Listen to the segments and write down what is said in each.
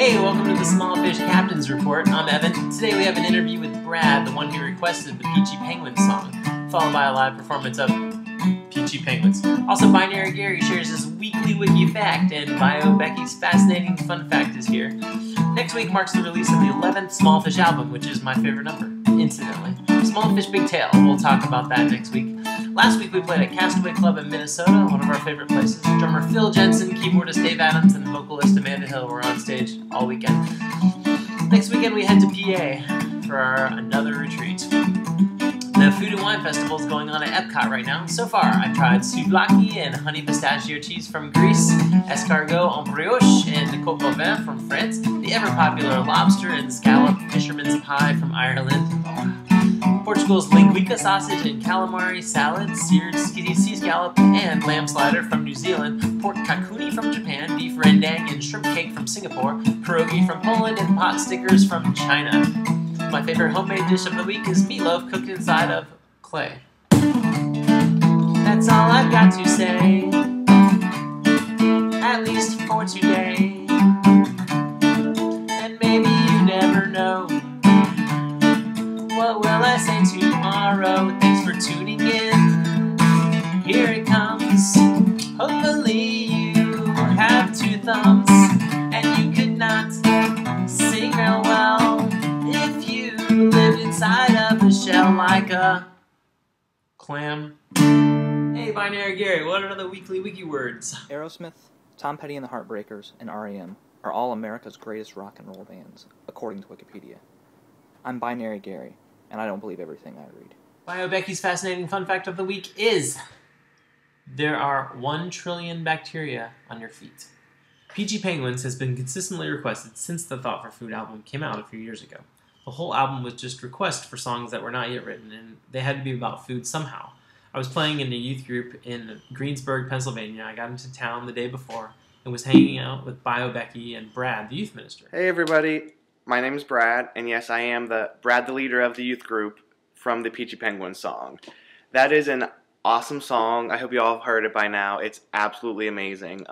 Hey, welcome to the Small Fish Captain's Report. I'm Evan. Today we have an interview with Brad, the one who requested the Peachy Penguins song, followed by a live performance of Peachy Penguins. Also, Binary Gary shares his weekly wiki fact, and Bio Becky's fascinating fun fact is here. Next week marks the release of the 11th Small Fish album, which is my favorite number, incidentally. Small Fish Big Tail, we'll talk about that next week. Last week we played at Castaway Club in Minnesota, one of our favorite places. Drummer Phil Jensen, keyboardist Dave Adams, and vocalist Amanda Hill were on stage all weekend. Next weekend we head to PA for another retreat. The Food and Wine Festival is going on at Epcot right now. So far, I've tried souvlaki and honey pistachio cheese from Greece, escargot en brioche and coq au vin from France, the ever-popular lobster and scallop fisherman's pie from Ireland, Portugal's linguiça sausage and calamari salad, seared sea scallop and lamb slider from New Zealand, pork kakuni from Japan, beef rendang and shrimp cake from Singapore, pierogi from Poland, and pot stickers from China. My favorite homemade dish of the week is meatloaf cooked inside of clay. That's all I've got to say, at least for today. And maybe you never know, what will I say tomorrow? Thanks for tuning in. Here it comes. Hopefully you have two thumbs and you could not sing real well if you lived inside of a shell like a clam. Hey, Binary Gary, what are the weekly wiki words? Aerosmith, Tom Petty and the Heartbreakers, and R.E.M. are all America's greatest rock and roll bands, according to Wikipedia. I'm Binary Gary, and I don't believe everything I read. Bio Becky's fascinating fun fact of the week is there are 1 trillion bacteria on your feet. Peachy Penguins has been consistently requested since the Thought for Food album came out a few years ago. The whole album was just requests for songs that were not yet written, and they had to be about food somehow. I was playing in a youth group in Greensburg, Pennsylvania. I got into town the day before and was hanging out with Bio Becky and Brad, the youth minister. Hey everybody, my name is Brad, and yes, I am Brad, the leader of the youth group from the Peachy Penguins song. That is an awesome song. I hope you all have heard it by now. It's absolutely amazing.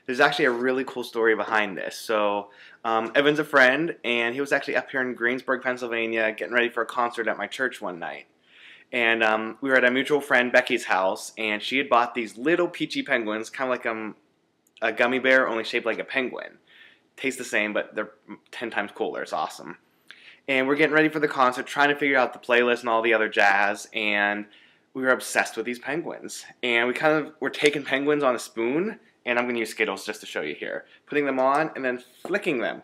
There's actually a really cool story behind this. So, Evan's a friend, and he was actually up here in Greensburg, Pennsylvania, getting ready for a concert at my church one night. And we were at a mutual friend, Becky's house, and she had bought these little Peachy Penguins, kind of like a gummy bear, only shaped like a penguin. Taste the same, but they're 10 times cooler. It's awesome. And we're getting ready for the concert, trying to figure out the playlist and all the other jazz, and we were obsessed with these penguins. And we kind of were taking penguins on a spoon, and I'm going to use Skittles just to show you here. Putting them on and then flicking them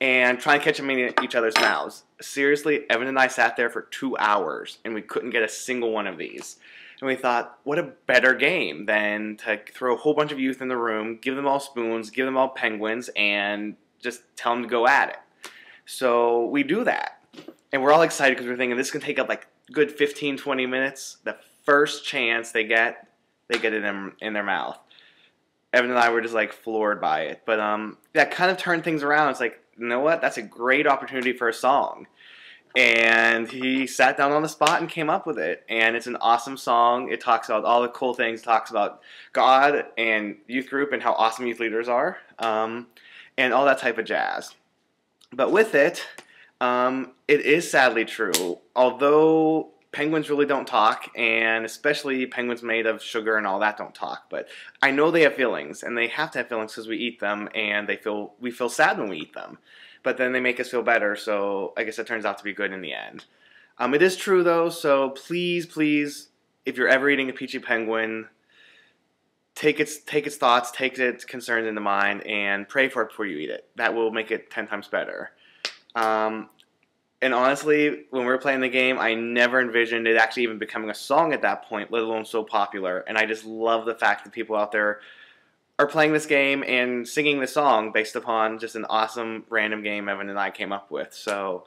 and trying to catch them in each other's mouths. Seriously, Evan and I sat there for 2 hours, and we couldn't get a single one of these. And we thought, what a better game than to throw a whole bunch of youth in the room, give them all spoons, give them all penguins, and just tell them to go at it. So we do that. And we're all excited because we're thinking this can take up like a good 15-20 minutes. The first chance they get it in their mouth. Evan and I were just like floored by it. But that kind of turned things around. It's like, you know what? That's a great opportunity for a song. And he sat down on the spot and came up with it. And it's an awesome song. It talks about all the cool things. It talks about God and youth group and how awesome youth leaders are. And all that type of jazz. But with it, it is sadly true. Although penguins really don't talk, and especially penguins made of sugar and all that don't talk. But I know they have feelings, and they have to have feelings because we eat them, and we feel sad when we eat them. But then they make us feel better, so I guess it turns out to be good in the end. It is true, though, so please, please, if you're ever eating a Peachy Penguin, take its thoughts, take its concerns into mind, and pray for it before you eat it. That will make it 10 times better. And honestly, when we were playing the game, I never envisioned it actually even becoming a song at that point, let alone so popular. And I just love the fact that people out there are playing this game and singing the song based upon just an awesome random game Evan and I came up with. So,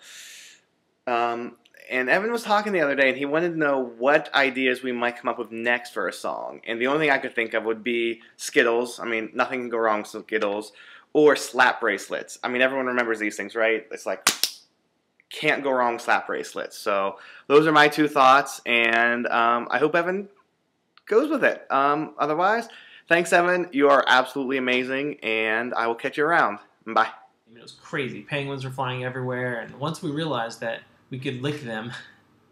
and Evan was talking the other day, and he wanted to know what ideas we might come up with next for a song. And the only thing I could think of would be Skittles. I mean, nothing can go wrong with Skittles. Or slap bracelets. I mean, everyone remembers these things, right? It's like, can't go wrong with slap bracelets. So those are my 2 thoughts, and I hope Evan goes with it. Otherwise, thanks, Evan. You are absolutely amazing, and I will catch you around. Bye. it was crazy. Penguins were flying everywhere, and once we realized that we could lick them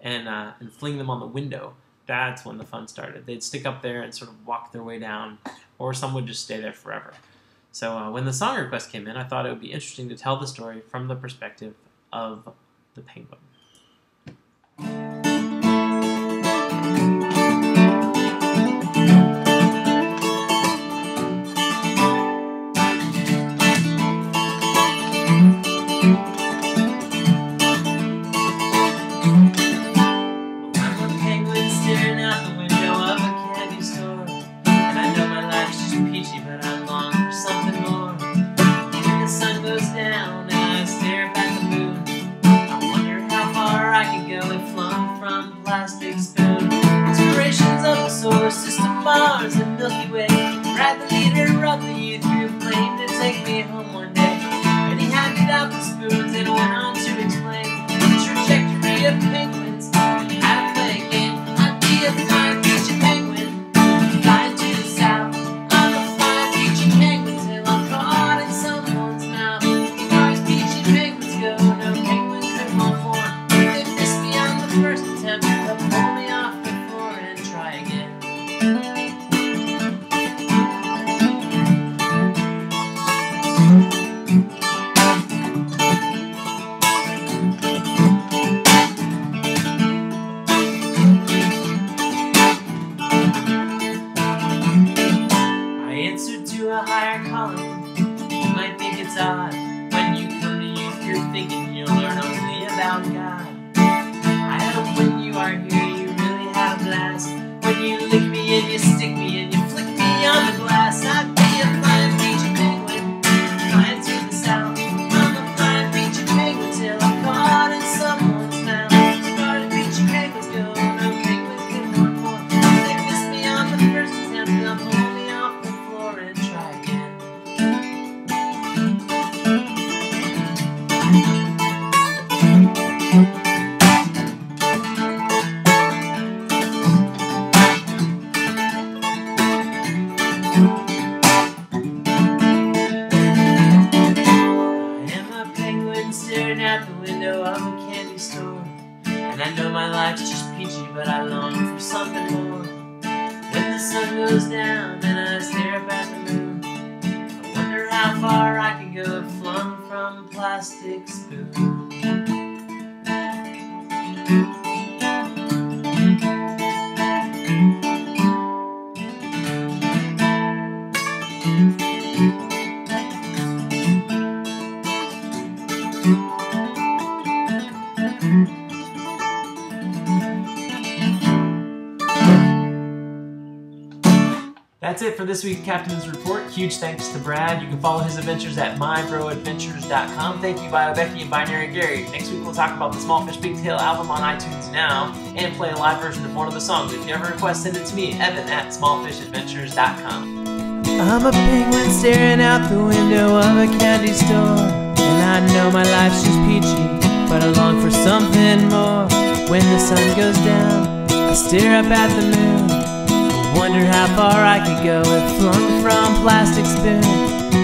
and fling them on the window, that's when the fun started. They'd stick up there and sort of walk their way down, or some would just stay there forever. So when the song request came in, I thought it would be interesting to tell the story from the perspective of the penguin. Mars and Milky Way. Brad, the leader of the youth group, claimed to take me home one day. And he handed out the spoons and went on to explain the trajectory of penguins and how to play a game. I'd be a flying peachy penguin, flying to the south. I'm a flying peachy penguin till I'm caught in someone's mouth. As far as peachy penguins go, no penguin could want more. If they miss me on the first attempt, they'll pull me off the floor and try again. A higher calling. You might think it's odd when you come to youth, you're thinking you'll learn only about God. I hope when you are here you really have a blast. When you lick me and you stick me and you flick me on the glass. I'd be a flying peachy penguin, flying to the south. I'm a flying peachy penguin till I'm caught in someone's mouth. As far as peachy penguins go, no penguin can want more. If they miss me on the first attempt, they'll pull me off the floor and try again. Staring out the window of a candy store, and I know my life's just peachy, but I long for something more. When the sun goes down and I stare up at the moon, I wonder how far I can go if flung from a plastic spoon. That's it for this week's Captain's Report. Huge thanks to Brad. You can follow his adventures at mybroadventures.com. Thank you, Becky and Binary Gary. Next week we'll talk about the Small Fish Big Tail album on iTunes now and play a live version of one of the songs. If you have a request, send it to me, Evan at smallfishadventures.com. I'm a penguin staring out the window of a candy store, and I know my life's just peachy, but I long for something more. When the sun goes down, I stare up at the moon, wonder how far I could go if flung from plastic spoon.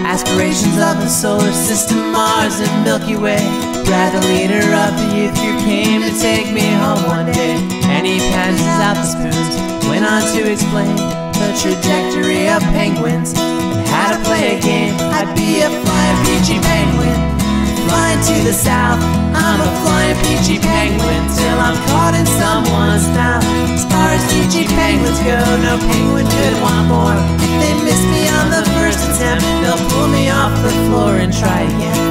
Aspirations of the solar system, Mars and Milky Way. Brad, the leader of the youth group, came to take me home one day, and he passes out the spoons, went on to explain the trajectory of penguins and how to play a game. I'd be a flying peachy penguin, flying to the south. I'm a flying peachy penguin till I'm caught in someone's mouth. As far as peachy penguins go, no penguin could want more. If they miss me on the first attempt, they'll pull me off the floor and try again.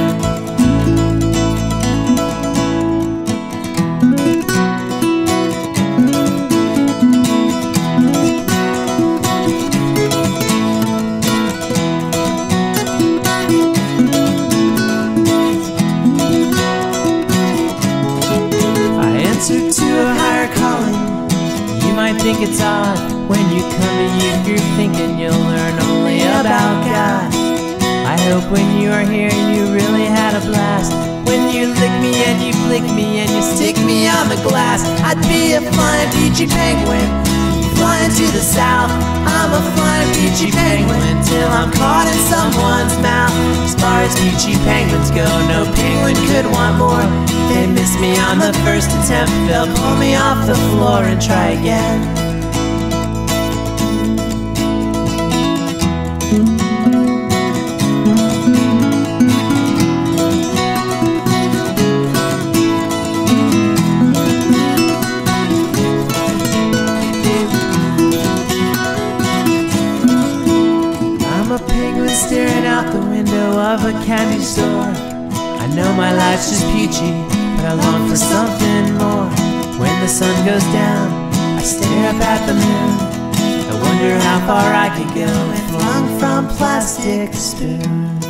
Might think it's odd when you come to youth group thinking you'll learn only about God. I hope when you are here you really had a blast. When you lick me and you flick me and you stick me on the glass. I'd be a flying peachy penguin, flying to the south. I'm a flying peachy penguin till I'm caught in someone's mouth. As far as peachy penguins go, no penguin could want more. They miss me on the first attempt, they'll pull me off the floor and try again. Staring out the window of a candy store. I know my life's just peachy, but I long for something more. When the sun goes down, I stare up at the moon. I wonder how far I could go if flung from plastic spoons.